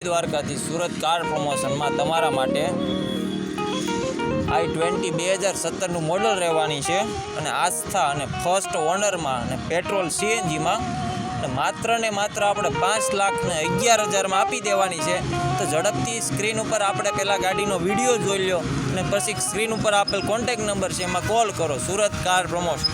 દ્વારકાથી સુરત કાર પ્રમોશનમાં તમારા માટે i20 2017નું મોડલ રહેવાની છે અને આસ્થા અને ફર્સ્ટ ઓનરમાં અને પેટ્રોલ સીએનજીમાં અને માત્ર આપણે 5,11,000માં આપી દેવાની છે। તો ઝડપથી સ્ક્રીન ઉપર આપણે પહેલાં ગાડીનો વિડીયો જોઈ લો અને પછી સ્ક્રીન ઉપર આપેલ કોન્ટેક્ટ નંબર છે એમાં કોલ કરો। Surat car promotion.